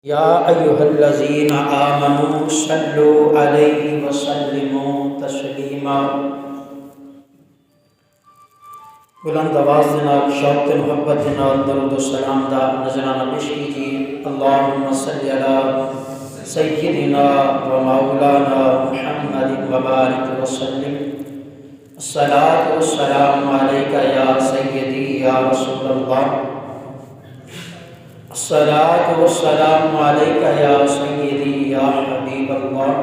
یا ایھا الذین آمنوا صلوا علیہ وسلموا تسلیما۔ بلند آواز جناب شوق محبت جناب درود و سلام دا نذرانہ پیش کیجیے۔ اللہم صلی علی سیدنا و مولانا محمد وبارک وسلم۔ الصلاۃ والسلام علیک یا سیدی یا رسول اللہ۔ الصلاۃ والسلام علیک یا سیدی یا حبیب اللہ۔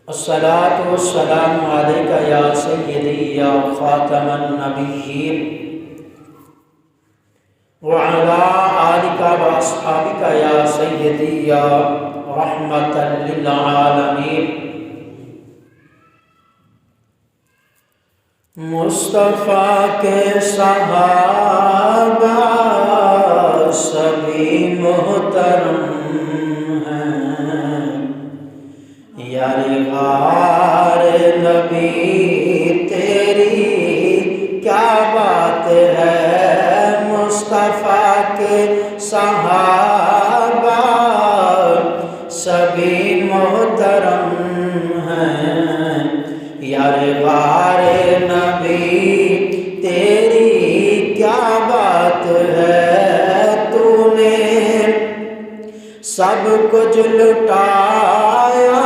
الصلاۃ والسلام علیک یا سیدی یا خاتم النبیین وعلی آلک واصحابک یا سیدی یا رحمۃ للعالمین۔ مصطفیٰ کے صحابہ سبھی محترم ہیں، یار غار نبی تیری کیا بات ہے۔ مصطفیٰ کے صحابہ سبھی محترم ہیں، یار غار نبی تیری کیا بات ہے۔ سب کچھ لٹایا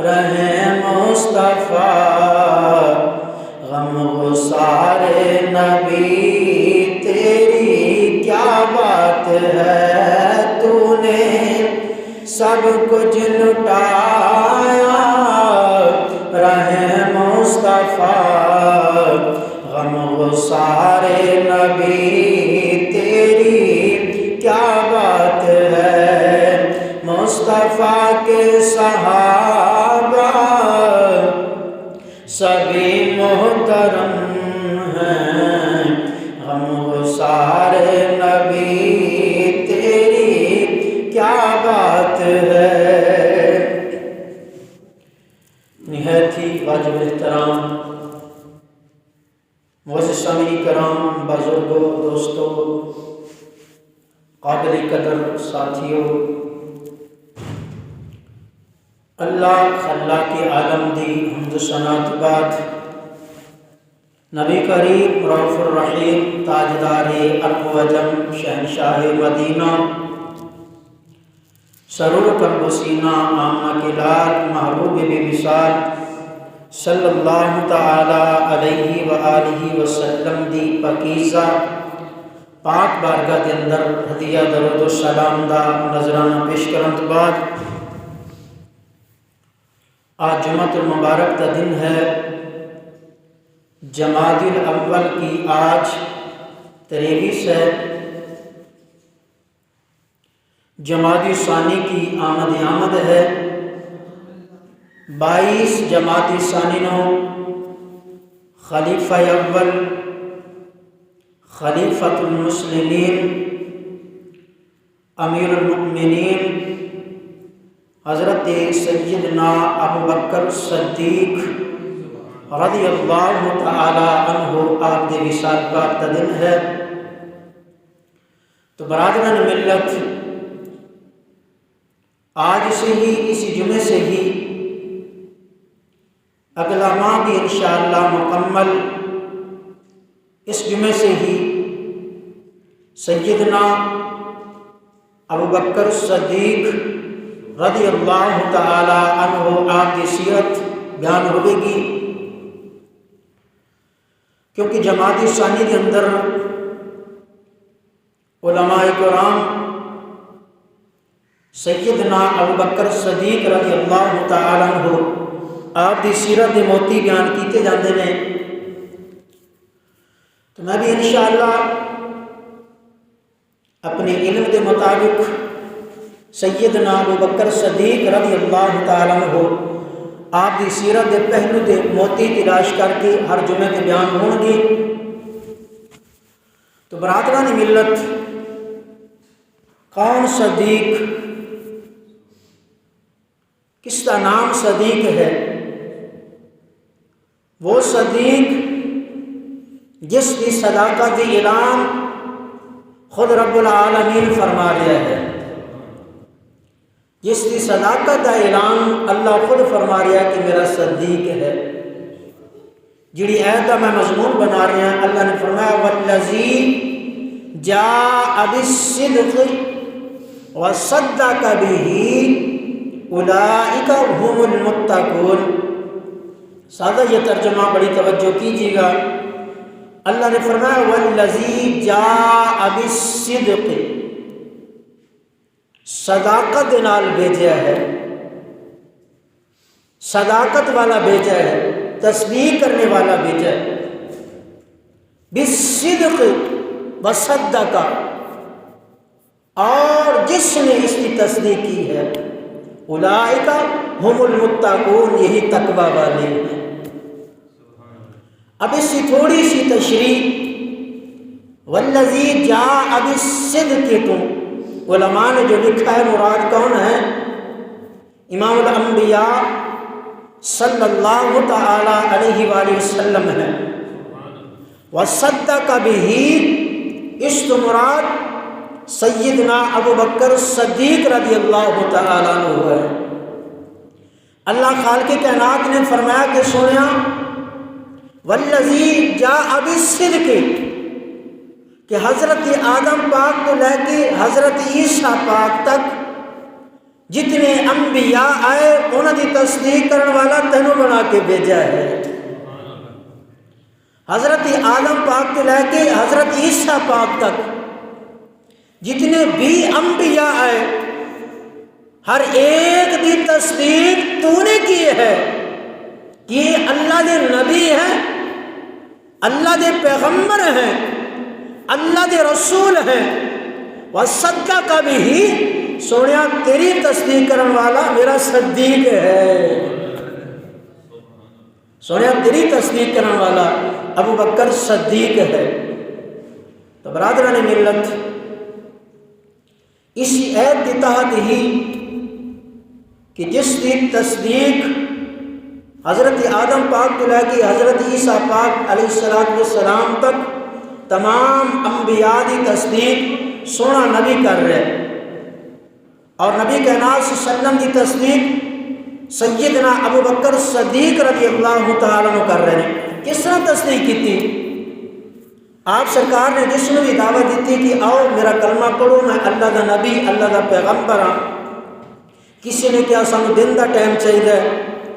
رہے مصطفیٰ، غم گسار نبی تیری کیا بات ہے۔ تو نے سب کچھ لٹایا رہے مصطفیٰ، غم گسار نبی تیری کیا بات ہے۔ مصطفیٰ کے صحابہ سبھی محترم ہیں، غم گسار نبی تیری کیا بات ہے۔ نہایت ہی واجب احترام معزز سامعین کرام، بزرگوں، دوستوں، قابل قدر ساتھیوں، اللہ خلاق عالم دی حمد و ثنا کے بعد نبی کریم رؤوف الرحیم تاجدار ارب و عجم شہنشاہ مدینہ سرور قلب و سینہ آمنہ کے لال محبوب بے مثال صلی اللہ تعالی علیہ وآلہ وسلم دی پاکیزہ پاک بارگاہ کے اندر ہدیہ درود و سلام دا نذرانہ پیش کرن تو بعد آج جمعہ المبارک کا دن ہے۔ جمادی الاول کی آج 23 ہے، جمادی ثانی کی آمد ہے۔ 22 جمادی ثانی نو خلیفہ اول خلیفۃ المسلمین امیر المؤمنین حضرت سیدنا ابوبکر صدیق رضی اللہ تعالی عنہ آپ دے وصال پاک کا دن ہے۔ تو برادران ملت، آج سے ہی اسی جمعے سے ہی اگلا ماہ بھی انشاءاللہ مکمل اس جمعے سے ہی سیدنا ابوبکر صدیق رضی اللہ تعالی عنہ آپ کی سیرت بیان ہوئے گی، کیونکہ جمادی ثانی کے اندر علماء کرام سیدنا ابوبکر صدیق رضی اللہ تعالی عنہ آپ کی سیرت کے موتی بیان کیتے جاندے نے۔ تو میں بھی انشاءاللہ اپنے علم کے مطابق سیدنا ابوبکر صدیق رضی اللہ تعالیٰ عنہ آپ کی سیرت کے پہلو کے موتی تلاش کر کے ہر جمعے کے بیان ہون گے۔ تو برادران ملت، کون صدیق، کس کا نام صدیق ہے؟ وہ صدیق جس کی صداقت اعلان خود رب العالمین فرما رہا ہے، جس کی صداقت کا اعلان اللہ خود فرما رہا ہے کہ میرا صدیق ہے۔ جڑی آیت کا میں مضمون بنا رہا ہوں، اللہ نے فرمایا والذی جاء بالصدق وصدق به اولئک هم المتقون۔ سادہ یہ ترجمہ بڑی توجہ کیجیے گا۔ اللہ نے فرمایا والذی جاء بالصدق، صداقت نال بھیجا ہے، صداقت والا بھیجا ہے، تصدیق کرنے والا بھیجا ہے۔ بالصدق وصدق، اور جس نے اس کی تصدیق کی ہے، اولئک هم المتقون، یہی تقوی والے ہیں۔ اب اس کی تھوڑی سی تشریح، والذی جاء بالصدق، تو علماء نے جو لکھا ہے مراد کون ہے؟ امام الانبیاء صلی اللہ تعالی علیہ وآلہ وسلم ہے۔ وصدق بہ، اس تو مراد سیدنا ابو بکر صدیق رضی اللہ تعالیٰ عنہ ہے۔ اللہ خالق کائنات نے فرمایا کہ سنیا والذی جاء بالصدق، کہ حضرت آدم پاک کو لے کے حضرت عیسیٰ پاک تک جتنے انبیاء آئے انہوں کی تصدیق کرنے والا تینوں بنا کے بھیجا ہے۔ حضرت آدم پاک کو لے کے حضرت عیسیٰ پاک تک جتنے بھی انبیاء آئے، ہر ایک کی تصدیق تو نے کی ہے کہ یہ اللہ دے نبی ہیں، اللہ دے پیغمبر ہیں، اللہ دے رسول ہیں۔ وصدق بہ، سونیا تیری تصدیق کرنے والا میرا صدیق ہے، سونیا تیری تصدیق کرنے والا ابو بکر صدیق ہے۔ تو برادران ملت، اسی عید کے تحت ہی کہ جس کی تصدیق حضرت آدم پاک کو لے کے حضرت عیسیٰ پاک علیہ السلام تک تمام انبیاء کی تصدیق سونا نبی کر رہے، اور نبی کائنات صلی اللہ علیہ وسلم کی تصدیق سیدنا ابو بکر صدیق رضی اللہ تعالیٰ عنہ کر رہے ہیں۔ کس طرح تصدیق کی تھی؟ آپ سرکار نے جس نے بھی دعوت دی تھی کہ آؤ میرا کلمہ پڑھو، میں اللہ دا نبی اللہ دا پیغمبر ہاں۔ کسی نے کیا سانو دن دا ٹائم چاہیے،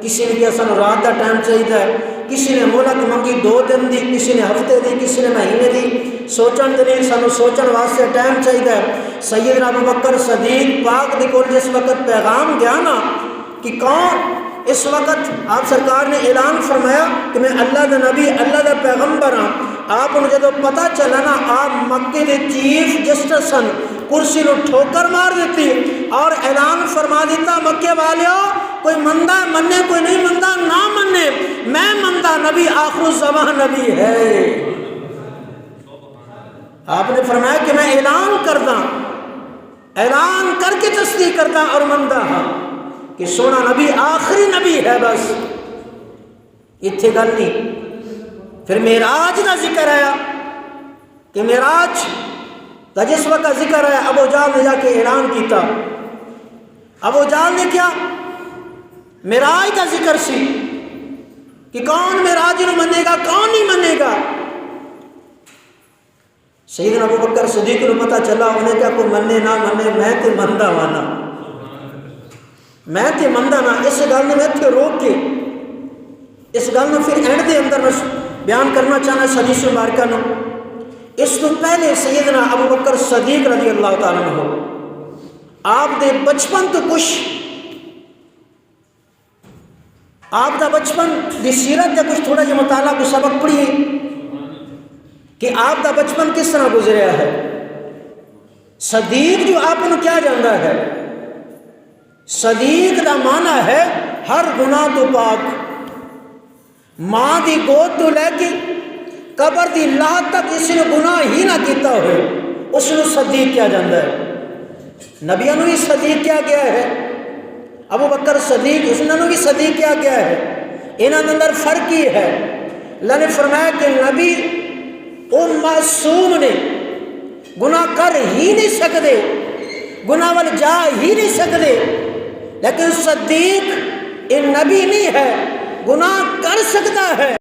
کسی نے کیا سانو رات دا ٹائم چاہیے، کسی نے مہلت منگی 2 دن دی، کسی نے ہفتے دی، کسی نے مہینے دی، سوچن دے نہیں، سانو سوچن واسطے ٹائم چاہیے۔ سیدنا ابو بکر صدیق پاک دے کول جس وقت پیغام گیا نا کہ کون، اس وقت آپ سرکار نے اعلان فرمایا کہ میں اللہ دا نبی اللہ دا پیغمبر ہاں۔ آپ کو جدو پتہ چلا نا، آپ مکے دے چیف جسٹس سن، کرسی نو ٹھوکر مار دیتی اور اعلان فرما دیتا مکے والیو کوئی مندہ مننے کوئی نہیں مندہ نہ مننے، میں مندہ نبی آخر الزمان نبی ہے۔ آپ نے فرمایا کہ میں اعلان کردا، اعلان کر کے تصدیق کردا اور مندہ ہاں کہ سونا نبی آخری نبی ہے۔ بس اتھے گل نہیں۔ پھر معراج کا ذکر آیا کہ معراج کا جس وقت ذکر آیا، ابو جہل نے جا کے اعلان کیتا۔ ابو جہل نے کیا؟ معراج کا ذکر سی کہ کون معراج نو منے گا کون نہیں منے گا۔ سیدنا ابو بکر صدیق کو پتہ چلا، انہیں کیا کوئی منے نہ منے، میں تے مندہ وانا، میں تے مندہ نہ۔ اس گل نے میں تے روک کے اس گل نے پھر اینڈ دے اندر میں بیان کرنا چاہنا اس حدیث مبارکہ نو۔ اس تو پہلے سیدنا ابو بکر صدیق رضی اللہ تعالیٰ عنہ آپ دے بچپن تو کچھ آپ دا بچپن دی سیرت دا کچھ تھوڑا جا مطالعہ کو سبق پڑھیے کہ آپ دا بچپن کس طرح گزریا ہے۔ صدیق جو آپ کو کیا جانتا ہے؟ صدیق دا معنی ہے ہر گناہ تو پاک، ماں دی گود تو لے کے قبر دی لاہ تک اس نے گناہ ہی نہ کیتا ہوئے، اس نے صدیق کیا جانتا ہے۔ نبیوں نے بھی صدیق کیا گیا ہے، ابو بکر صدیق انہوں نے بھی صدیق کیا گیا ہے۔ انہوں اندر فرق ہی ہے۔ اللہ نے فرمایا کہ نبی وہ معصوم نے گناہ کر ہی نہیں سکتے، گناہ وال جا ہی نہیں سکتے، لیکن صدیق یہ نبی نہیں ہے، گناہ کر سکتا ہے۔